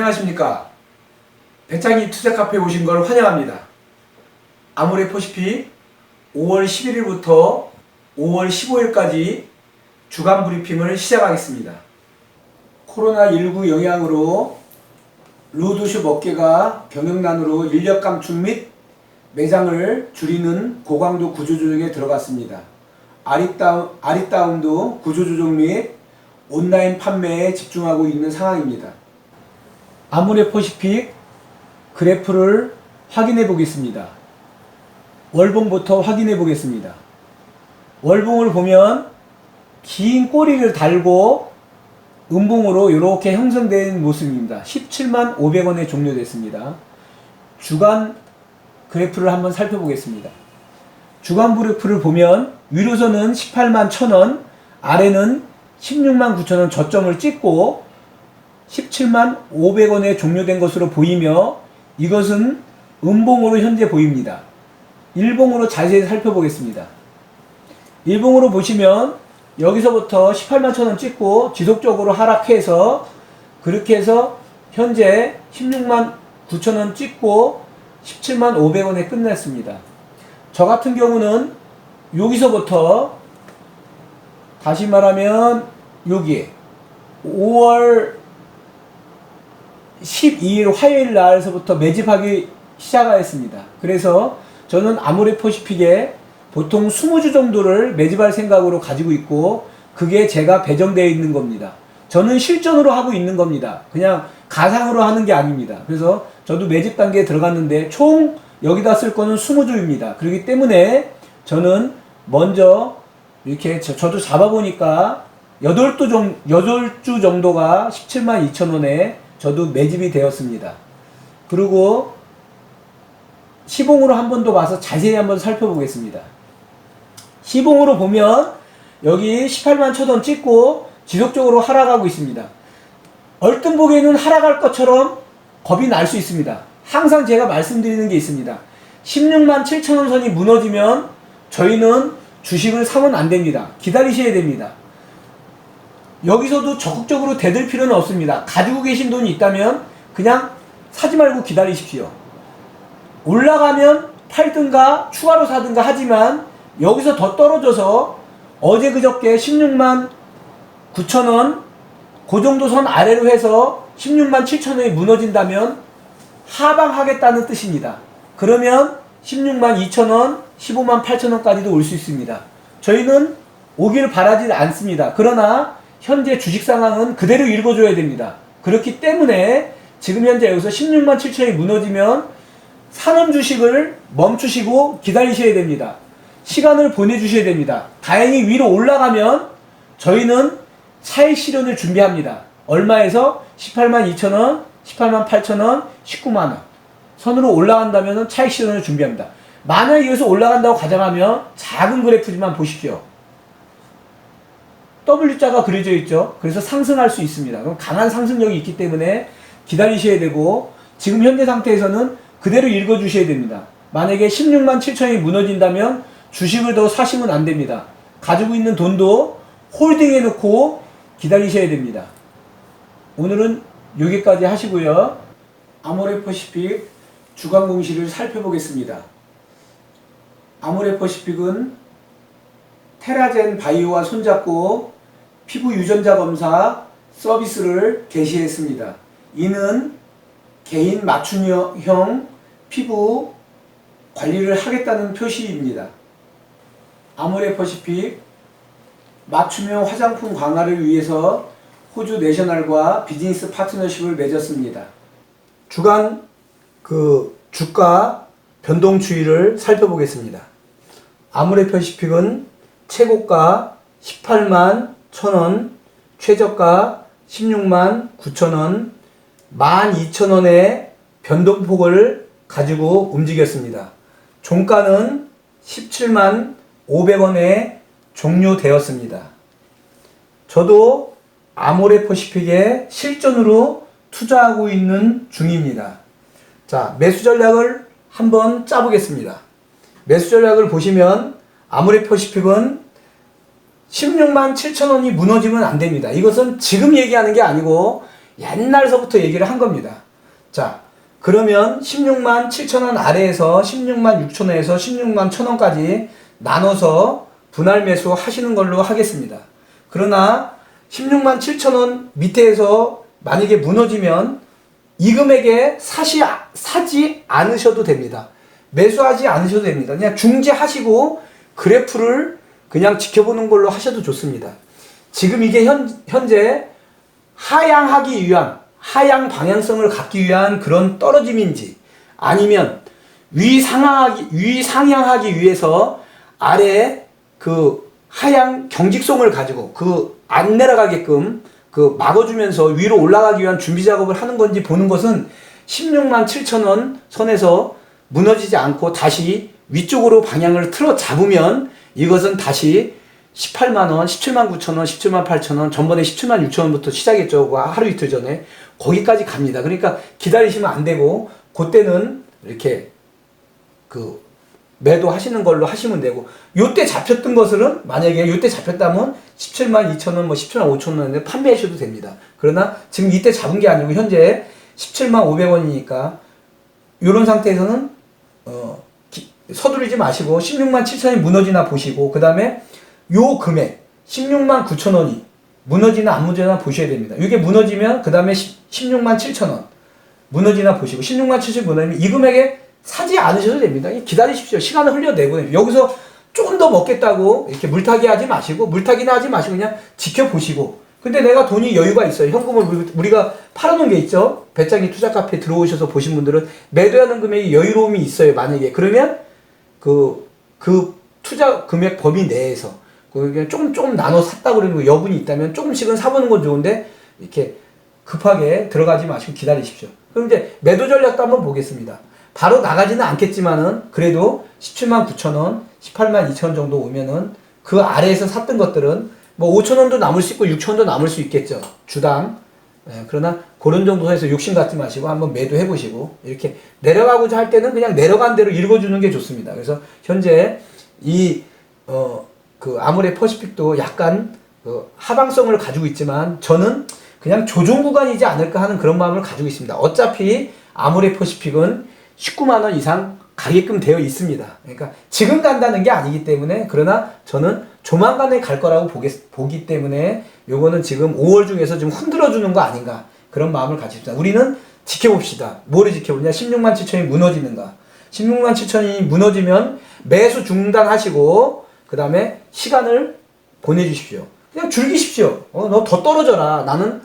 안녕하십니까. 배짱이 투자카페에 오신 걸 환영합니다. 아모레퍼시픽 5월 11일부터 5월 15일까지 주간 브리핑을 시작하겠습니다. 코로나19 영향으로 로드쇼 업계가 경영난으로 인력 감축 및 매장을 줄이는 고강도 구조조정에 들어갔습니다. 아리따움도 구조조정 및 온라인 판매에 집중하고 있는 상황입니다. 아모레퍼시픽 그래프를 확인해 보겠습니다. 월봉부터 확인해 보겠습니다. 월봉을 보면 긴 꼬리를 달고 음봉으로 이렇게 형성된 모습입니다. 175,000원에 500원에 종료됐습니다. 주간 그래프를 한번 살펴보겠습니다. 주간 그래프를 보면 위로선은 181,000원, 아래는 169,000원 저점을 찍고 175,000원에 종료된 것으로 보이며 이것은 음봉으로 현재 보입니다. 일봉으로 자세히 살펴보겠습니다. 일봉으로 보시면 여기서부터 181,000원 찍고 지속적으로 하락해서 그렇게 해서 현재 169,000원 찍고 175,000원에 끝냈습니다. 저 같은 경우는 여기서부터 다시 말하면 여기 5월 12일 화요일 날서부터 매집하기 시작하였습니다. 그래서 저는 아모레퍼시픽에 보통 20주 정도를 매집할 생각으로 가지고 있고 그게 제가 배정되어 있는 겁니다. 저는 실전으로 하고 있는 겁니다. 그냥 가상으로 하는 게 아닙니다. 그래서 저도 매집 단계에 들어갔는데 총 여기다 쓸 거는 20주입니다. 그렇기 때문에 저는 먼저 이렇게 저도 잡아보니까 8주 정도가 172,000원에 저도 매집이 되었습니다. 그리고 시봉으로 한 번 더 봐서 자세히 한번 살펴보겠습니다. 시봉으로 보면 여기 181,000원 찍고 지속적으로 하락하고 있습니다. 얼뜬 보기에는 하락할 것처럼 겁이 날 수 있습니다. 항상 제가 말씀드리는 게 있습니다. 167,000원 선이 무너지면 저희는 주식을 사면 안 됩니다. 기다리셔야 됩니다. 여기서도 적극적으로 대들 필요는 없습니다. 가지고 계신 돈이 있다면 그냥 사지 말고 기다리십시오. 올라가면 팔든가 추가로 사든가 하지만 여기서 더 떨어져서 어제 그저께 169,000원 그 정도 선 아래로 해서 167,000원이 무너진다면 하방하겠다는 뜻입니다. 그러면 162,000원, 158,000원까지도 올 수 있습니다. 저희는 오길 바라지 않습니다. 그러나 현재 주식 상황은 그대로 읽어줘야 됩니다. 그렇기 때문에 지금 현재 여기서 167,000원이 무너지면 사는 주식을 멈추시고 기다리셔야 됩니다. 시간을 보내주셔야 됩니다. 다행히 위로 올라가면 저희는 차익 실현을 준비합니다. 얼마에서? 182,000원, 188,000원, 190,000원 선으로 올라간다면 차익 실현을 준비합니다. 만약 여기서 올라간다고 가정하면 작은 그래프지만 보십시오. W자가 그려져 있죠. 그래서 상승할 수 있습니다. 그럼 강한 상승력이 있기 때문에 기다리셔야 되고 지금 현재 상태에서는 그대로 읽어주셔야 됩니다. 만약에 167,000원이 무너진다면 주식을 더 사시면 안 됩니다. 가지고 있는 돈도 홀딩해 놓고 기다리셔야 됩니다. 오늘은 여기까지 하시고요. 아모레퍼시픽 주간 공시를 살펴보겠습니다. 아모레퍼시픽은 테라젠 바이오와 손잡고 피부 유전자 검사 서비스를 개시했습니다. 이는 개인 맞춤형 피부 관리를 하겠다는 표시입니다. 아모레퍼시픽 맞춤형 화장품 강화를 위해서 호주 내셔널과 비즈니스 파트너십을 맺었습니다. 주간 주가 변동 추이를 살펴보겠습니다. 아모레퍼시픽은 최고가 181,000원, 최저가 169,000원, 12,000원의 변동폭을 가지고 움직였습니다. 종가는 175,000원에 종료되었습니다. 저도 아모레퍼시픽에 실전으로 투자하고 있는 중입니다. 자, 매수 전략을 한번 짜보겠습니다. 매수 전략을 보시면 아모레퍼시픽은 167,000원이 무너지면 안 됩니다. 이것은 지금 얘기하는 게 아니고 옛날서부터 얘기를 한 겁니다. 자, 그러면 16만 7천원 아래에서 16만 6천원에서 16만 1천원까지 나눠서 분할 매수 하시는 걸로 하겠습니다. 그러나 16만 7천원 밑에서 만약에 무너지면 이 금액에 사지 않으셔도 됩니다. 매수하지 않으셔도 됩니다. 그냥 중지하시고 그래프를 그냥 지켜보는 걸로 하셔도 좋습니다. 지금 이게 현재 하향하기 위한, 하향 방향성을 갖기 위한 그런 떨어짐인지, 아니면 위상향하기 위해서 아래 그 하향 경직성을 가지고 그 안 내려가게끔 그 막아주면서 위로 올라가기 위한 준비 작업을 하는 건지 보는 것은 16만 7천원 선에서 무너지지 않고 다시 위쪽으로 방향을 틀어 잡으면 이것은 다시 18만원, 17만 9천원, 17만 8천원, 전번에 17만 6천원부터 시작했죠. 하루 이틀 전에. 거기까지 갑니다. 그러니까 기다리시면 안 되고, 그때는 이렇게 그 매도 하시는 걸로 하시면 되고, 요때 잡혔던 것은 만약에 요때 잡혔다면 17만 2천원, 뭐 17만 5천원에 판매하셔도 됩니다. 그러나 지금 이때 잡은 게 아니고 현재 17만 500원이니까 요런 상태에서는 서두르지 마시고 16만 7천원이 무너지나 보시고, 그 다음에 요 금액 16만 9천원이 무너지나 안 무너지나 보셔야 됩니다. 이게 무너지면 그 다음에 16만 7천원 무너지나 보시고, 16만 7천원 무너지면 이 금액에 사지 않으셔도 됩니다. 기다리십시오. 시간을 흘려내고 여기서 조금 더 먹겠다고 이렇게 물타기 하지 마시고, 물타기나 하지 마시고 그냥 지켜보시고, 근데 내가 돈이 여유가 있어요. 현금을 우리가 팔아놓은 게 있죠. 배짱이 투자 카페에 들어오셔서 보신 분들은 매도하는 금액이 여유로움이 있어요. 만약에 그러면 그 투자 금액 범위 내에서 조금 나눠 샀다 그러는 여분이 있다면 조금씩은 사보는 건 좋은데 이렇게 급하게 들어가지 마시고 기다리십시오. 그럼 이제 매도 전략도 한번 보겠습니다. 바로 나가지는 않겠지만은 그래도 17만 9천원, 18만 2천원 정도 오면은 그 아래에서 샀던 것들은 뭐 5천원도 남을 수 있고 6천원도 남을 수 있겠죠. 주당. 그러나 그런 정도 해서 욕심 갖지 마시고 한번 매도해 보시고, 이렇게 내려가고자 할 때는 그냥 내려간 대로 읽어주는 게 좋습니다. 그래서 현재 그 아모레 퍼시픽도 약간 하방성을 가지고 있지만 저는 그냥 조정 구간이지 않을까 하는 그런 마음을 가지고 있습니다. 어차피 아모레 퍼시픽은 19만원 이상 가게끔 되어 있습니다. 그러니까 지금 간다는 게 아니기 때문에, 그러나 저는 조만간에 갈 거라고 보기 때문에 요거는 지금 5월 중에서 좀 흔들어주는 거 아닌가, 그런 마음을 가집니다. 우리는 지켜봅시다. 뭐를 지켜보냐? 16만 7천이 무너지는가. 16만 7천이 무너지면 매수 중단하시고 그 다음에 시간을 보내주십시오. 그냥 즐기십시오. 너 더 떨어져라. 나는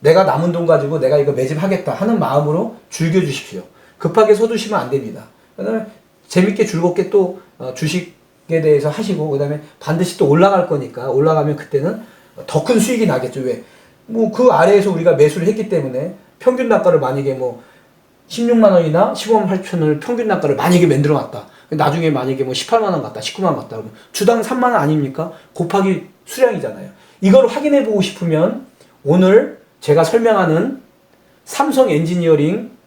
내가 남은 돈 가지고 내가 이거 매집하겠다 하는 마음으로 즐겨주십시오. 급하게 서두시면 안 됩니다. 그 다음에 재밌게 즐겁게 또 주식에 대해서 하시고, 그 다음에 반드시 또 올라갈 거니까 올라가면 그때는 더 큰 수익이 나겠죠. 왜? 뭐 그 아래에서 우리가 매수를 했기 때문에 평균 단가를 만약에 뭐 16만원이나 15만 8천원을 평균 단가를 만약에 만들어 놨다. 나중에 만약에 뭐 18만원 갔다, 19만원 갔다 그러면 주당 3만원 아닙니까? 곱하기 수량이잖아요. 이걸 확인해 보고 싶으면 오늘 제가 설명하는 삼성 엔지니어링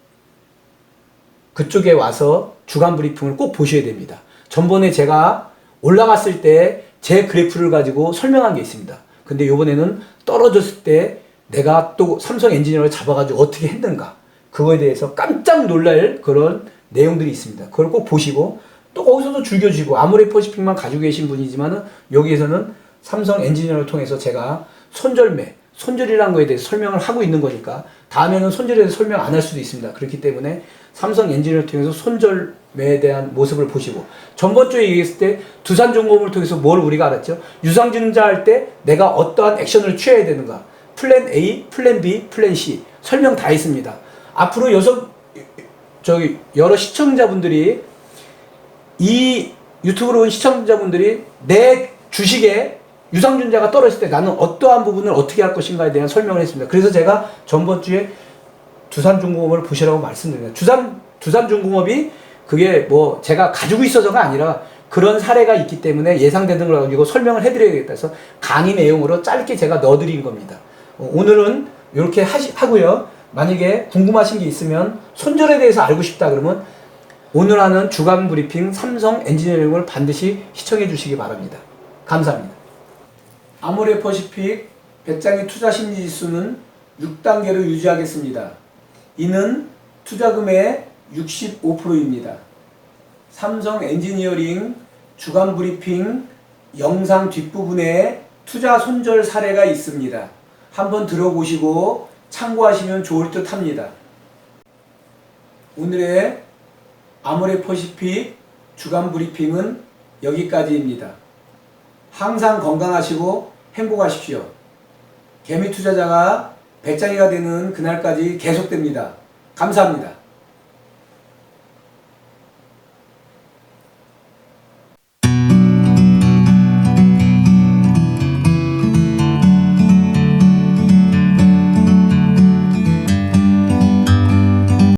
그쪽에 와서 주간 브리핑을 꼭 보셔야 됩니다. 전번에 제가 올라갔을 때 제 그래프를 가지고 설명한 게 있습니다. 근데 요번에는 떨어졌을 때 내가 또 삼성 엔지니어를 잡아가지고 어떻게 했는가, 그거에 대해서 깜짝 놀랄 그런 내용들이 있습니다. 그걸 꼭 보시고 또 거기서도 즐겨주시고, 아모레 퍼시픽만 가지고 계신 분이지만은 여기에서는 삼성 엔지니어를 통해서 제가 손절이라는 거에 대해서 설명을 하고 있는 거니까 다음에는 손절에 대해서 설명 안 할 수도 있습니다. 그렇기 때문에 삼성 엔지니어를 통해서 손절매에 대한 모습을 보시고, 전번 주에 얘기했을 때 두산중공업을 통해서 뭘 우리가 알았죠? 유상증자 할 때 내가 어떠한 액션을 취해야 되는가, 플랜 A, 플랜 B, 플랜 C 설명 다 했습니다. 앞으로 여러 시청자분들이, 이 유튜브로 온 시청자분들이 내 주식에 유상증자가 떨어질 때 나는 어떠한 부분을 어떻게 할 것인가에 대한 설명을 했습니다. 그래서 제가 전번 주에 두산중공업을 보시라고 말씀드립니다. 두산중공업이 그게 뭐 제가 가지고 있어서가 아니라 그런 사례가 있기 때문에 예상되는 걸 가지고 설명을 해드려야겠다 해서 강의 내용으로 짧게 제가 넣어드린 겁니다. 오늘은 이렇게 하고요. 만약에 궁금하신 게 있으면 손절에 대해서 알고 싶다 그러면 오늘 하는 주간 브리핑 삼성 엔지니어링을 반드시 시청해 주시기 바랍니다. 감사합니다. 아모레 퍼시픽 배짱이 투자 심리 지수는 6단계로 유지하겠습니다. 이는 투자금의 65%입니다. 삼성 엔지니어링 주간 브리핑 영상 뒷부분에 투자 손절 사례가 있습니다. 한번 들어보시고 참고하시면 좋을 듯 합니다. 오늘의 아모레퍼시픽 주간 브리핑은 여기까지입니다. 항상 건강하시고 행복하십시오. 개미 투자자가 배짱이가 되는 그날까지 계속됩니다. 감사합니다.